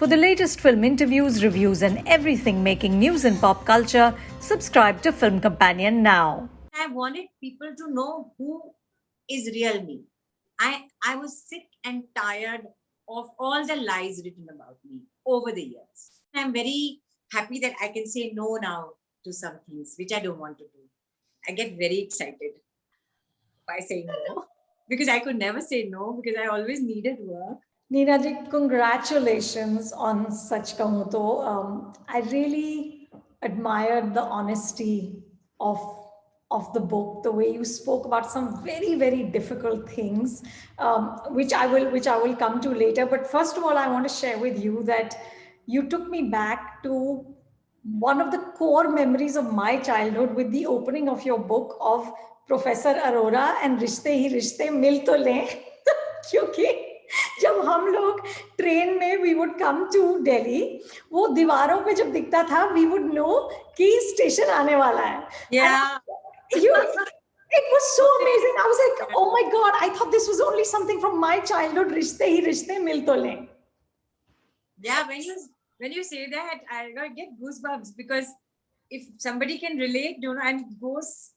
For the latest film interviews, reviews, and everything making news in pop culture, subscribe to Film Companion now. I wanted people to know who is real me. I was sick and tired of all the lies written about me over the years. I'm very happy that I can say no now to some things which I don't want to do. I get very excited by saying no because I could never say no because I always needed work. Neeraji, congratulations on Sach Kahun To. I really admired the honesty of of the book, the way you spoke about some very, very difficult things, which I will come to later. But first of all, I want to share with you that you took me back to one of the core memories of my childhood with the opening of your book of Professor Arora and रिश्ते ही रिश्ते मिल तो लें क्योंकि जब हम लोग ट्रेन में we would come to Delhi वो दीवारों पे जब दिखता था वी वुड नो कि स्टेशन आने वाला है Yeah. It was so amazing. I was like, oh my God, I thought this was only something from my childhood. रिश्ते ही रिश्ते मिल तो लें. Yeah, when you say that, I get goosebumps because if somebody can relate, and it goes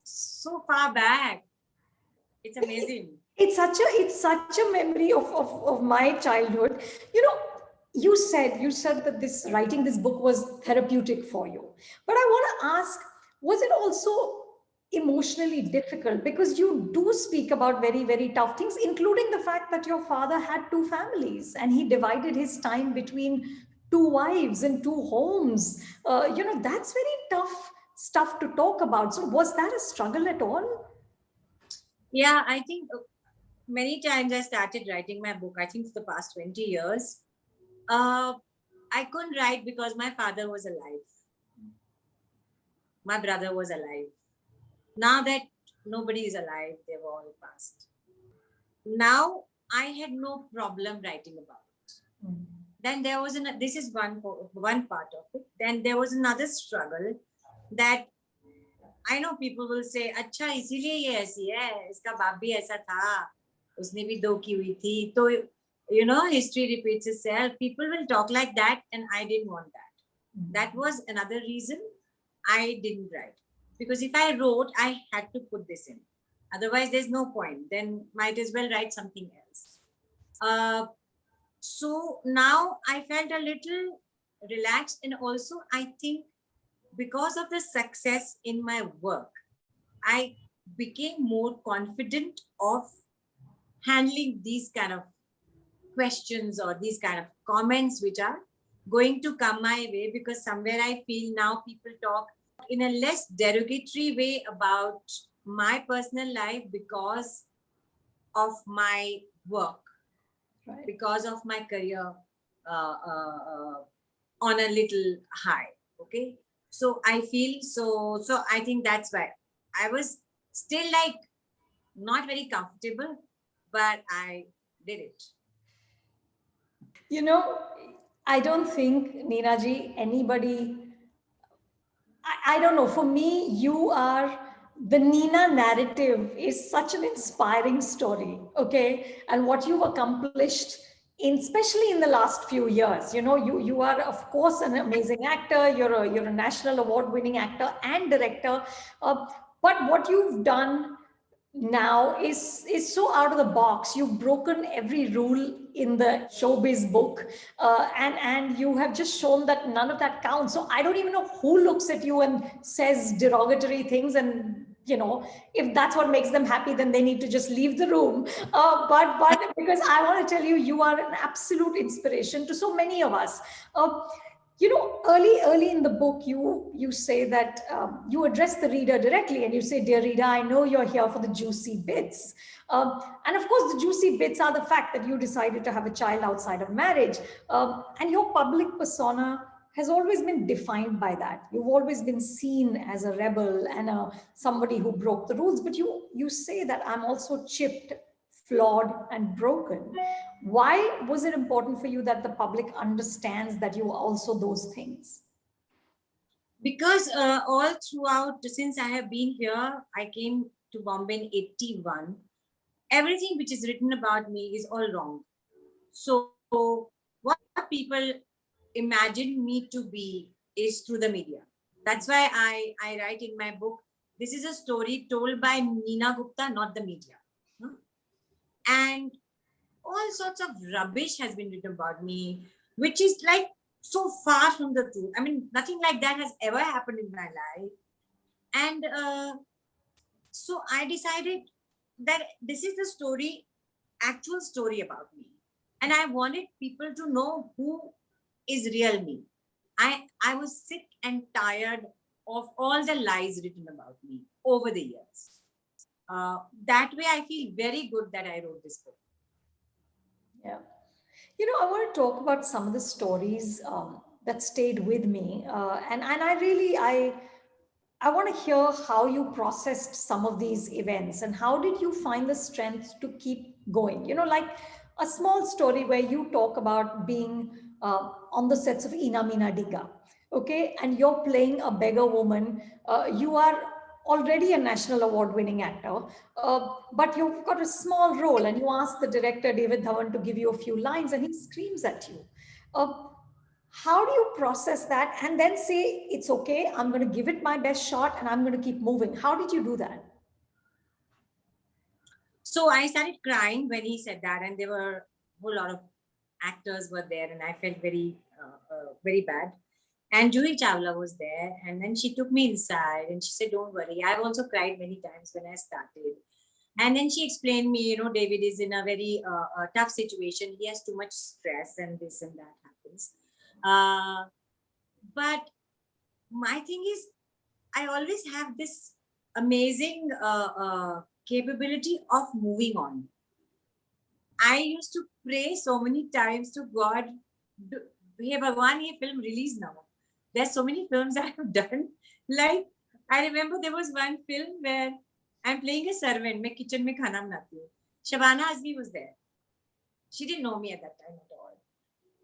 so far back, it's amazing. It's such a memory of my childhood. You know, you said that this writing this book was therapeutic for you. But I want to ask, was it also emotionally difficult? Because you do speak about very, very tough things, including the fact that your father had two families and he divided his time between two wives and two homes. That's very tough stuff to talk about. So was that a struggle at all? Yeah, I think many times I started writing my book, I think for the past 20 years. I couldn't write because my father was alive. My brother was alive. Now that nobody is alive, they've all passed. Now I had no problem writing about it. Then there was this is one part of it. Then there was another struggle that I know people will say, अच्छा इसीलिए ये ऐसी है, इसका बाप भी ऐसा था, उसने भी दो की हुई थी, तो history repeats itself. People will talk like that, and I didn't want that. That was another reason I didn't write, because if I wrote, I had to put this in. Otherwise, there's no point. Then might as well write something else. So now I felt a little relaxed, and also I think because of the success in my work, I became more confident of handling these kind of questions or these kind of comments which are going to come my way, because somewhere I feel now people talk in a less derogatory way about my personal life because of my work, right, because of my career on a little high. Okay. So I feel so I think that's why I was still like not very comfortable, but I did it. I don't think, Neeraji, anybody, I don't know, for me, the Nina narrative is such an inspiring story, okay? And what you've accomplished, especially in the last few years, you are, of course, an amazing actor. You're a national award-winning actor and director. But what you've done now is so out of the box. You've broken every rule in the showbiz book, and you have just shown that none of that counts. So I don't even know who looks at you and says derogatory things, and if that's what makes them happy, then they need to just leave the room. But because I want to tell you, you are an absolute inspiration to so many of us. Early in the book, you say that you address the reader directly, and you say, "Dear reader, I know you're here for the juicy bits." And of course, the juicy bits are the fact that you decided to have a child outside of marriage, and your public persona has always been defined by that. You've always been seen as a rebel and somebody who broke the rules. But you say that I'm also chipped, flawed, and broken. Why was it important for you that the public understands that you are also those things? Because all throughout, since I have been here, I came to Bombay in 81. Everything which is written about me is all wrong. So what people imagine me to be is through the media. That's why I write in my book, this is a story told by Neena Gupta, not the media. And all sorts of rubbish has been written about me, which is like so far from the truth. I mean, nothing like that has ever happened in my life. And so I decided that this is the story, actual story about me. And I wanted people to know who is real me. I was sick and tired of all the lies written about me over the years. That way, I feel very good that I wrote this book. Yeah. I want to talk about some of the stories that stayed with me. And I want to hear how you processed some of these events and how did you find the strength to keep going? Like a small story where you talk about being on the sets of Ina Mina Diga, okay? And you're playing a beggar woman. You are already a national award winning actor, but you've got a small role and you ask the director, David Dhawan, to give you a few lines and he screams at you. Uh, how do you process that and then say, it's okay, I'm going to give it my best shot and I'm going to keep moving? How did you do that? So I started crying when he said that, and there were a whole lot of actors were there, and I felt very bad. And Juhi Chawla was there, and then she took me inside and she said, "Don't worry." I've also cried many times when I started. And then she explained me, David is in a very tough situation. He has too much stress, and this and that happens. But my thing is, I always have this amazing capability of moving on. I used to pray so many times to God, hey Bhagwan, ye film release now. There's so many films I have done. Like, I remember there was one film where I'm playing a servant, मैं kitchen में खाना बनाती हूँ. Shabana Azmi was there. She didn't know me at that time at all.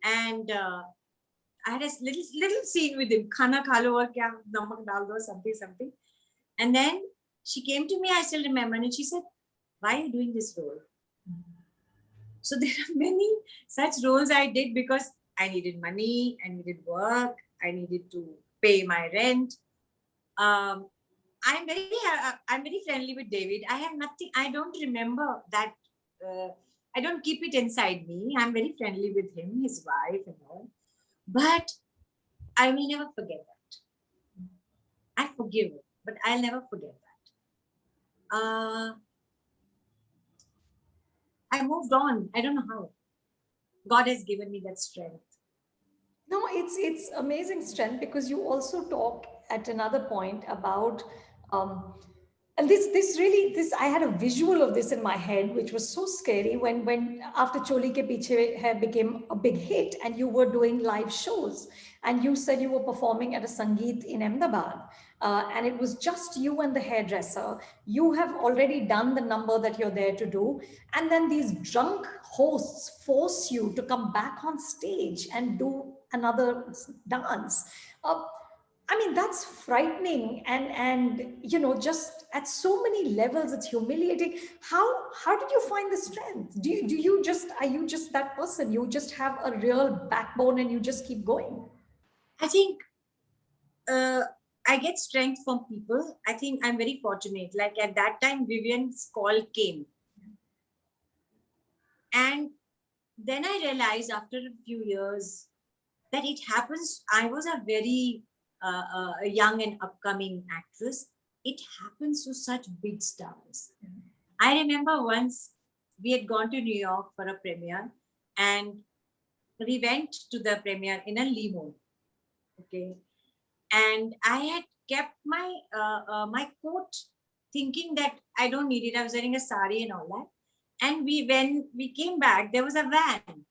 And I had a little scene with him. Khana kha lo aur kya namak dal do, something. And then she came to me, I still remember, and she said, "Why are you doing this role?" So there are many such roles I did because I needed money, I needed work, I needed to pay my rent. I'm very friendly with David. I have nothing. I don't remember that. I don't keep it inside me. I'm very friendly with him, his wife, and all. But I will never forget that. I forgive it, but I'll never forget that. I moved on. I don't know how. God has given me that strength. No, it's amazing strength because you also talked at another point about and this I had a visual of this in my head, which was so scary when after Choli Ke Piche Hai became a big hit and you were doing live shows and you said you were performing at a Sangeet in Ahmedabad. And it was just you and the hairdresser. You have already done the number that you're there to do. And then these drunk hosts force you to come back on stage and do another dance. I mean, that's frightening and just at so many levels, it's humiliating. How did you find the strength? Do you just, are you just that person? You just have a real backbone and you just keep going? I think I get strength from people. I think I'm very fortunate. Like at that time, Vivian's call came. And then I realized after a few years that it happens. I was a very a young and upcoming actress. It happens to such big stars. I remember once we had gone to New York for a premiere and we went to the premiere in a limo. Okay. And I had kept my my coat thinking that I don't need it. I was wearing a sari and all that. And when we came back, there was a van.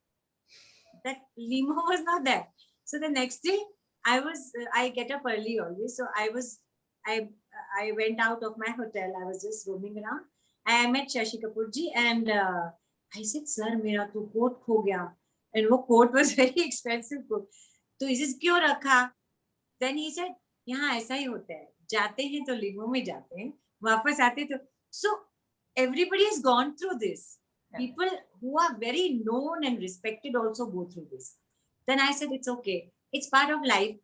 That limo was not there. So the next day, I get up early always. So I went out of my hotel. I was just roaming around. I met Shashi Kapoor ji and I said, "Sir, मेरा तो coat खो गया." And वो coat was very expensive coat. तो इसे क्यों रखा? Then he said, यहाँ ऐसा ही होता है. जाते हैं तो लिमो में जाते हैं. वापस आते तो. So everybody has gone through this. People who are very known and respected also go through this. Then I said, it's okay. It's part of life.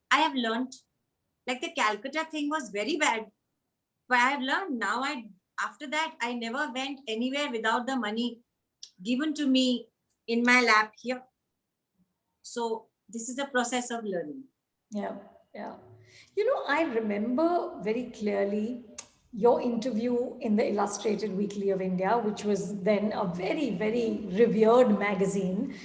I have learned. Like the Calcutta thing was very bad, but I have learned now. After that, I never went anywhere without the money given to me in my lap here. So this is a process of learning. Yeah, yeah. You know, I remember very clearly your interview in the Illustrated Weekly of India, which was then a very, very revered magazine,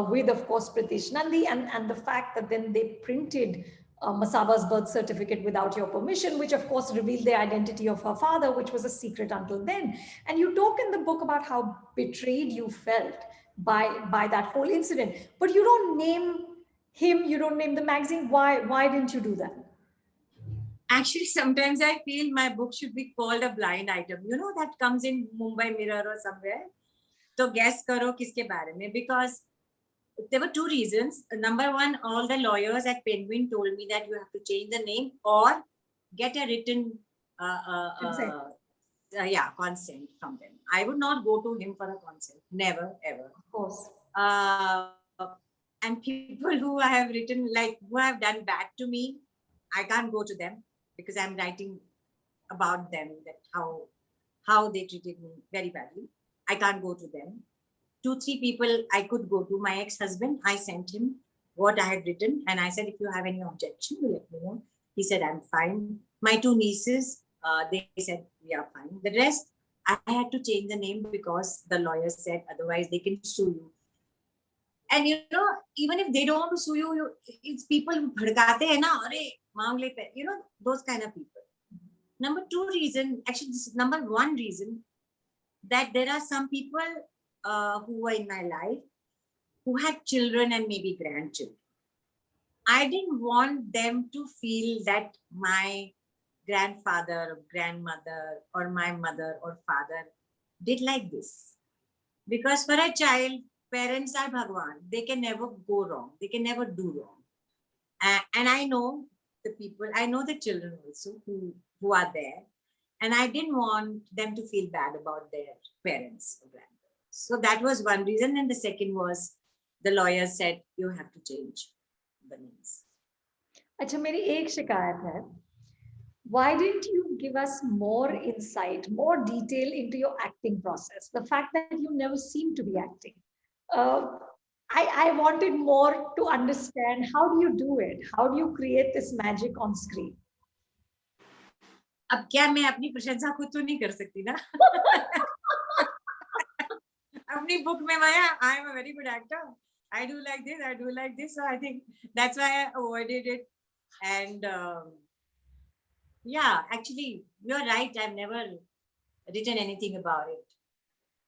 with, of course, Pritish Nandi, and the fact that then they printed Masaba's birth certificate without your permission, which of course revealed the identity of her father, which was a secret until then. And you talk in the book about how betrayed you felt by that whole incident, but you don't name him, you don't name the magazine. Why didn't you do that? Actually, sometimes I feel my book should be called a blind item. You know, that comes in Mumbai Mirror or somewhere. So guess karo kiske bare mein, because there were two reasons. Number one, all the lawyers at Penguin told me that you have to change the name or get a written Consent. consent from them. I would not go to him for a consent. Never, ever. Of course. And people who I have written, like who have done bad to me, I can't go to them because I'm writing about them, that how they treated me very badly. I can't go to them. 2-3 people I could go to. My ex-husband, I sent him what I had written and I said, if you have any objection, you let me know. He said, I'm fine. My 2 nieces, they said, we are fine. The rest, I had to change the name because the lawyer said, otherwise they can sue you. And you know, even if they don't want to sue you, it's people who bhadkate hai na, you know, those kind of people. Number 2 reason, actually this is number 1 reason, that there are some people who were in my life who had children and maybe grandchildren. I didn't want them to feel that my grandfather or grandmother or my mother or father did like this. Because for a child, parents are Bhagwan. They can never go wrong. They can never do wrong. And I know the people, I know the children also who are there. And I didn't want them to feel bad about their parents or grandparents. So that was one reason. And the second was the lawyer said, you have to change the names. अच्छा, मेरी एक शिकायत है. Why didn't you give us more insight, more detail into your acting process? The fact that you never seem to be acting. I wanted more to understand, how do you do it? How do you create this magic on screen? अब क्या मैं अपनी प्रशंसा खुद तो नहीं कर सकती ना. अपनी book में माया, I am a very good actor. I do like this, I do like this. So I think that's why I avoided it. And yeah, actually, you're right. I've never written anything about it.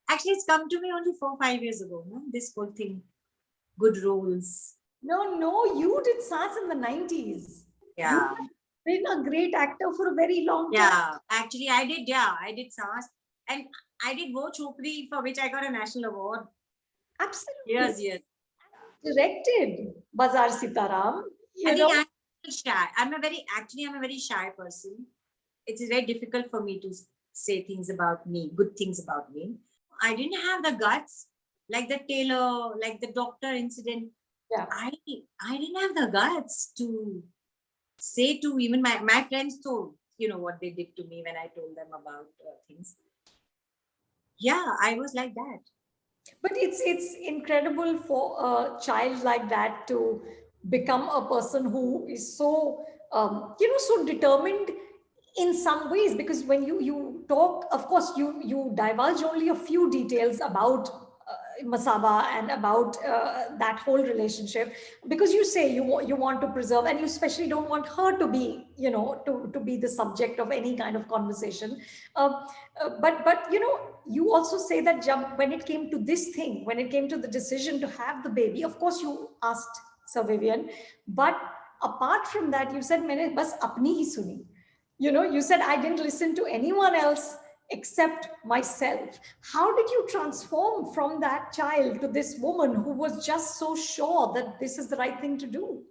Actually, it's come to me only 4-5 years ago, no? This whole thing, good roles. No, you did SARS in the 90s. Yeah. You've been a great actor for a very long time. Yeah, actually, I did SARS. And I did Wo Chopri, for which I got a national award. Absolutely. Yes. Directed Bazaar Sitaram. I think I'm shy. I'm a very shy person. It's very difficult for me to say things about me, good things about me. I didn't have the guts, like the tailor, like the doctor incident. Yeah. I didn't have the guts to say to even my friends told, you know, what they did to me when I told them about things. Yeah, I was like that. But it's incredible for a child like that to become a person who is so, so determined in some ways, because when you talk, of course, you divulge only a few details about Masaba and about that whole relationship, because you say you want to preserve, and you especially don't want her to be, to be the subject of any kind of conversation. But you also say that when it came to this thing, when it came to the decision to have the baby, of course you asked Sir Vivian, but apart from that, you said, "Maine bas apni hi suni." You said, I didn't listen to anyone else except myself. How did you transform from that child to this woman who was just so sure that this is the right thing to do?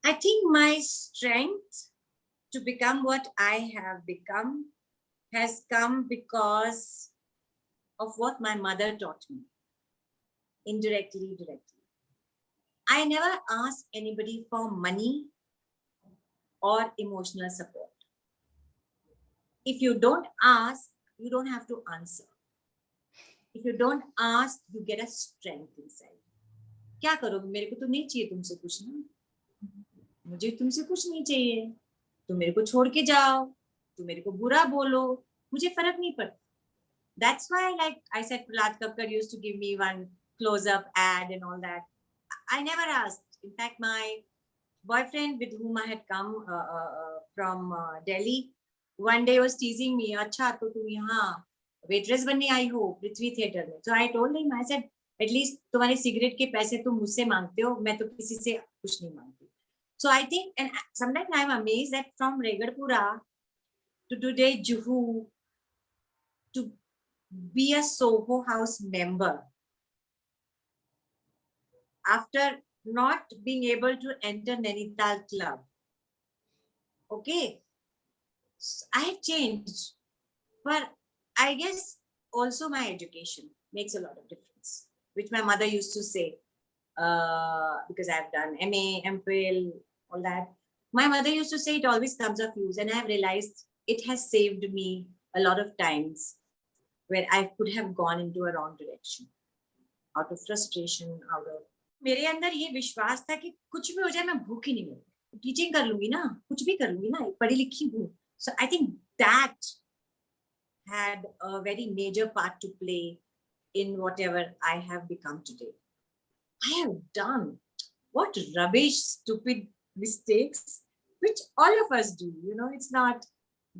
I think my strength to become what I have become has come because of what my mother taught me. indirectly, directly. I never asked anybody for money or emotional support. If you don't ask, you don't have to answer. If you don't ask, you get a strength inside. क्या करोगे? मेरे को तो नहीं चाहिए तुमसे कुछ ना, मुझे तुमसे कुछ नहीं चाहिए, तुम मेरे को छोड़ के जाओ, तुम मेरे को बुरा बोलो, मुझे फर्क नहीं पड़ता. That's why, like I said, Prahlad Kakkar used to give me one close-up ad and all that. I never asked. In fact, my boyfriend with whom I had come from Delhi, one day was teasing me, अच्छा तो तुम यहाँ waitress बनने आई हो पृथ्वी theatre में. So I told him, I said, at least तुम्हारे cigarette के पैसे तुम मुझसे मांगते हो, मैं तो किसी से कुछ नहीं मांगती. So I think, and sometimes I'm amazed that from Regadpura to today Juhu to be a Soho House member, after not being able to enter Nainital Club. Okay, I have changed, but I guess also my education makes a lot of difference, which my mother used to say, because I've done MA, MPhil, all that. My mother used to say it always comes of use, and I have realized it has saved me a lot of times where I could have gone into a wrong direction out of frustration, out of मेरे अंदर ये विश्वास था कि कुछ भी हो जाए मैं भूखी नहीं मरूंगी, टीचिंग कर लूंगी ना, कुछ भी कर लूंगी ना, पढ़ी लिखी हूँ. So I think that had a very major part to play in whatever I have become today. I have done what rubbish, stupid mistakes, which all of us do. You know, it's not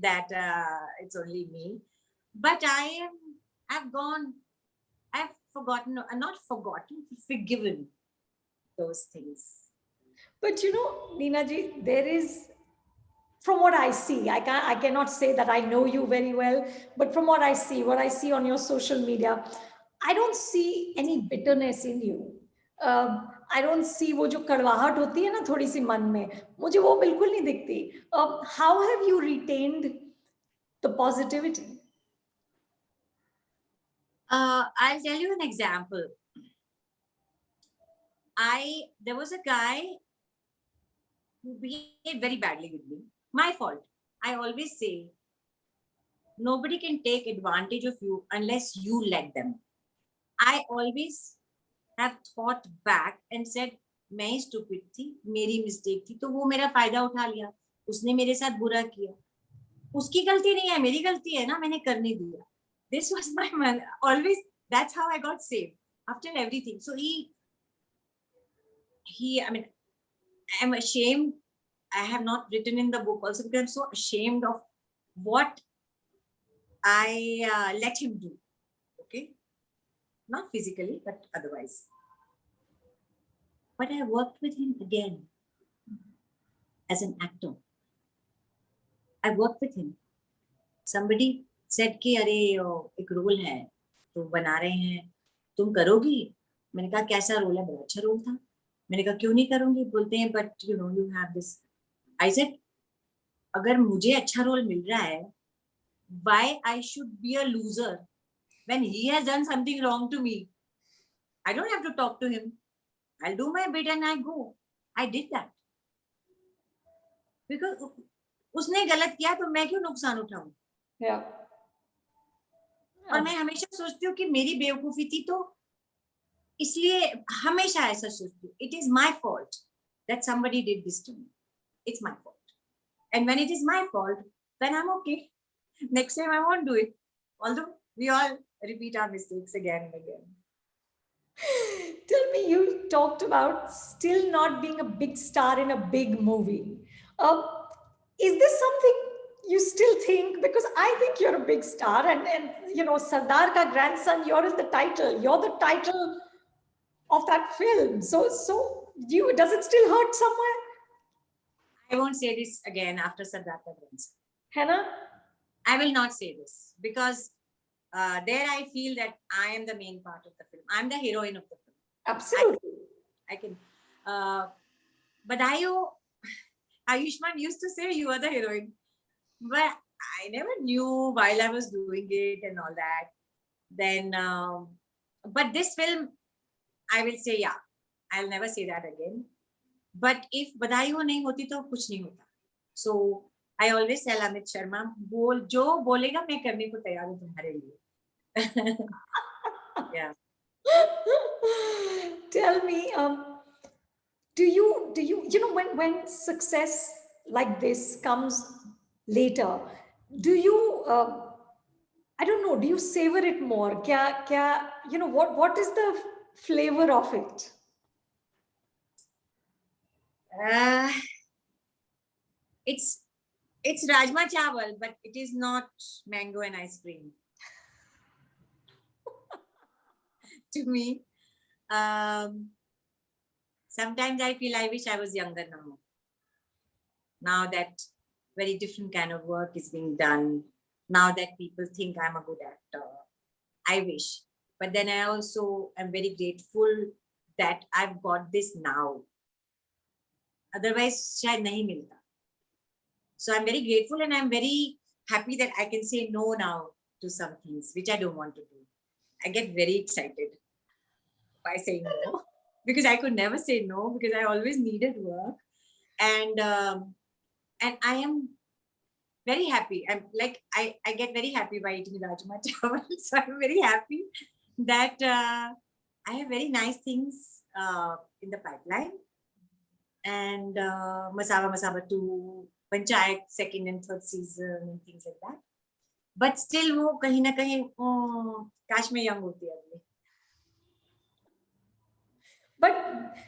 that it's only me, but I've forgotten, not forgotten, forgiven those things. But you know, Neena ji, there is, from what I see, I cannot say that I know you very well, but from what I see on your social media, I don't see any bitterness in you. I don't see वो जो कड़वाहट होती है ना थोड़ी सी मन में, मुझे वो बिल्कुल नहीं दिखती. How have you retained the positivity? I'll tell you an example. There was a guy who behaved very badly with me. My fault. I always say, nobody can take advantage of you unless you let them. I always have thought back and said, मैं ही stupid थी, मेरी mistake थी, तो वो मेरा फायदा उठा लिया, उसने मेरे साथ बुरा किया, उसकी गलती नहीं है, मेरी गलती है ना, मैंने करने दिया. This was my man. Always, that's how I got saved after everything. So I mean, I'm ashamed. I have not written in the book also because I'm so ashamed of what I let him do. Okay, not physically, but otherwise. But I worked with him again as an actor. I worked with him. Somebody said कि अरे एक role है तो बना रहे हैं, तुम करोगी? मैंने कहा कैसा रोल है? बड़ा अच्छा रोल था. मैंने कहा क्यों नहीं करूंगी? बोलते हैं but you know you have this. I said अगर मुझे अच्छा रोल मिल रहा है, why I should be a loser when he has done something wrong to me? I don't have to talk to him. I'll do my bit and I go. I did that because उसने गलत किया तो मैं क्यों नुकसान उठाऊं? Yeah. और मैं हमेशा सोचती हूँ कि मेरी बेवकूफी थी, तो इसलिए हमेशा ऐसा सोचती हूँ. It is my fault that somebody did this to me. It's my fault. And when it is my fault, then I'm okay. Next time I won't do it. Although we all repeat our mistakes again and again. Tell me, you talked about still not being a big star in a big movie. Is this something you still think? Because I think you're a big star, and you know, Sardar ka grandson, you're in the title. You're the title of that film. So does it still hurt somewhere? I won't say this again after Sardar ka grandson. Hannah? I will not say this because there I feel that I am the main part of the film. I'm the heroine of the film. Absolutely. I can. But Ayushmann used to say you are the heroine. But I never knew while I was doing it and all that. Then, but this film, I will say, yeah, I'll never say that again. But if बधाई हो नहीं होती तो कुछ नहीं होता. So I always tell Amit Sharma, जो बोलेगा मैं करने को तैयार हूँ तुम्हारे लिए. Yeah. Tell me, do you know, when success like this comes later, do you, I don't know, do you savor it more? You know, what is the flavor of it? It's rajma chawal, but it is not mango and ice cream. To me, sometimes I feel I wish I was younger now. Now that very different kind of work is being done, now that people think I'm a good actor, I wish. But then I also am very grateful that I've got this now. Otherwise, shayad nahi milta. So I'm very grateful and I'm very happy that I can say no now to some things which I don't want to do. I get very excited by saying no because I could never say no because I always needed work, and I am very happy. I'm like I get very happy by eating rajma chawal. So I'm very happy that I have very nice things in the pipeline, and Masaba Masaba 2, Panchayat second and third season and things like that. But still वो कहीं ना कहीं काश मैं young होती अभी. But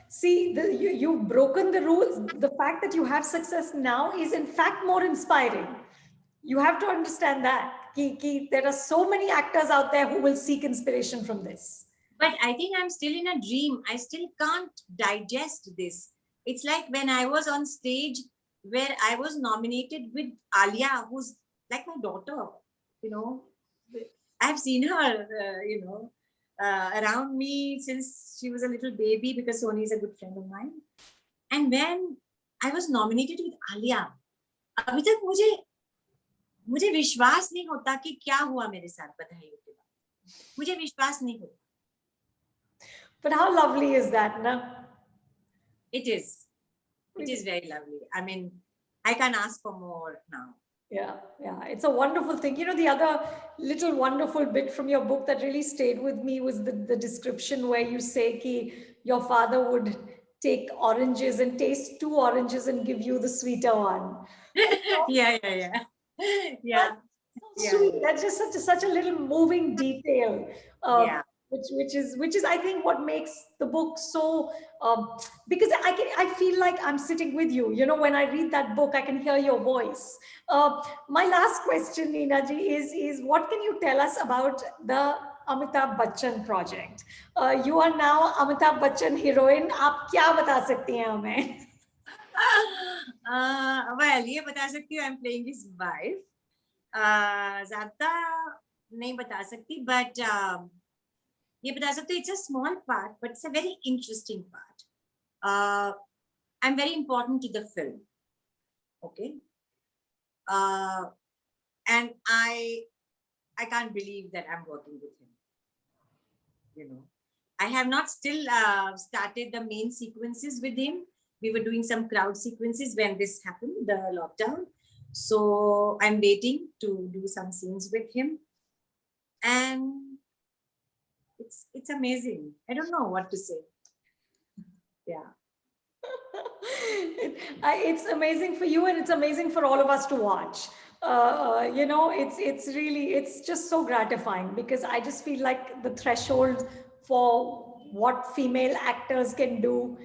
see, you've broken the rules. The fact that you have success now is in fact more inspiring. You have to understand that. There are so many actors out there who will seek inspiration from this. But I think I'm still in a dream. I still can't digest this. It's like when I was on stage where I was nominated with Alia, who's like my daughter, you know. I've seen her, around me since she was a little baby because Sony is a good friend of mine. And when I was nominated with Alia, अभी तक मुझे विश्वास नहीं होता कि क्या हुआ मेरे साथ बधाइयों के बाद. मुझे विश्वास नहीं होता. But how lovely is that, no? It is. It is very lovely. I mean, I can't ask for more now. Yeah. It's a wonderful thing. You know, the other little wonderful bit from your book that really stayed with me was the description where you say ki your father would take oranges and taste 2 oranges and give you the sweeter one. Yeah. That's so sweet. That's just such a little moving detail. Which is I think what makes the book so because I feel like I'm sitting with you. You know, when I read that book, I can hear your voice. My last question, Neena ji, is what can you tell us about the Amitabh Bachchan project? You are now Amitabh Bachchan heroine. आप क्या बता सकती हैं हमें? Well, ये बता सकती हूँ. I'm playing his wife. ज़्यादा नहीं बता सकती, but ये बता सकती हूँ. It's a small part, but it's a very interesting part. I'm very important to the film. Okay. And I can't believe that I'm working with him. You know, I have not still started the main sequences with him. We were doing some crowd sequences when this happened, the lockdown. So I'm waiting to do some scenes with him. And it's amazing. I don't know what to say. Yeah. It's amazing for you and it's amazing for all of us to watch. You know, it's really, it's just so gratifying because I just feel like the threshold for what female actors can do,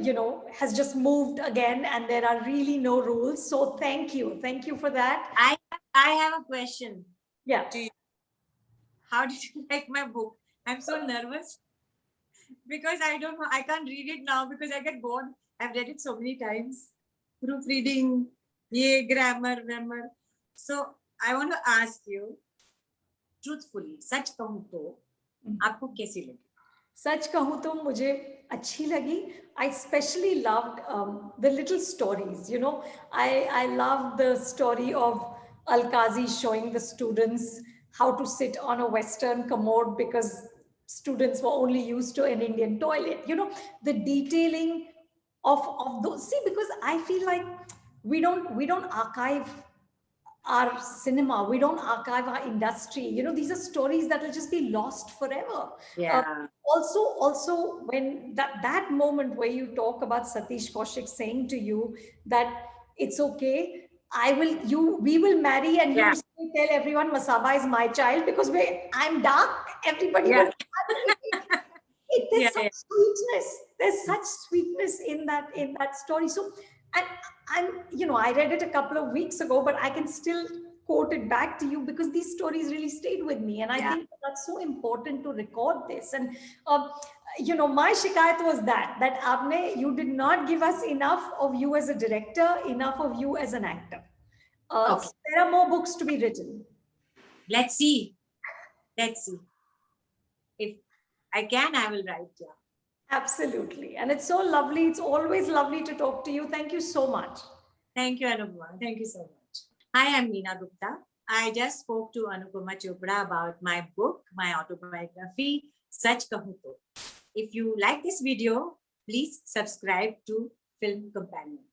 you know, has just moved again and there are really no rules. So thank you for that. I have a question. Yeah. To you. How did you like my book? I'm so nervous because I don't know, I can't read it now because I get bored. I've read it so many times, proofreading, grammar. So I want to ask you, truthfully, सच कहूँ तो आपको कैसी लगी? सच कहूँ तो मुझे अच्छी लगी. I especially loved the little stories. You know, I loved the story of Alkazi showing the students how to sit on a Western commode because students were only used to an Indian toilet. You know, the detailing of those. See, because I feel like we don't archive our cinema, we don't archive our industry. You know, these are stories that will just be lost forever. uh, Yeah. also when that moment where you talk about Satish Kaushik saying to you that it's okay, we will marry, and you Yeah. still tell everyone Masaba is my child because I'm dark, everybody Yeah. will Yeah. there's such sweetness, there's such sweetness in that story. So, and I read it a couple of weeks ago, but I can still quote it back to you because these stories really stayed with me, and I Yeah. think that's so important to record this. And my shikayat was that Abne, you did not give us enough of you as a director, enough of you as an actor. Okay. There are more books to be written. Let's see. Let's see. If I can, I will write. Yeah. Absolutely. And it's so lovely. It's always lovely to talk to you. Thank you so much. Thank you, Anupama. Thank you so much. Hi, I'm Neena Gupta. I just spoke to Anupama Chopra about my book, my autobiography, Sach Kahun To. If you like this video, please subscribe to Film Companion.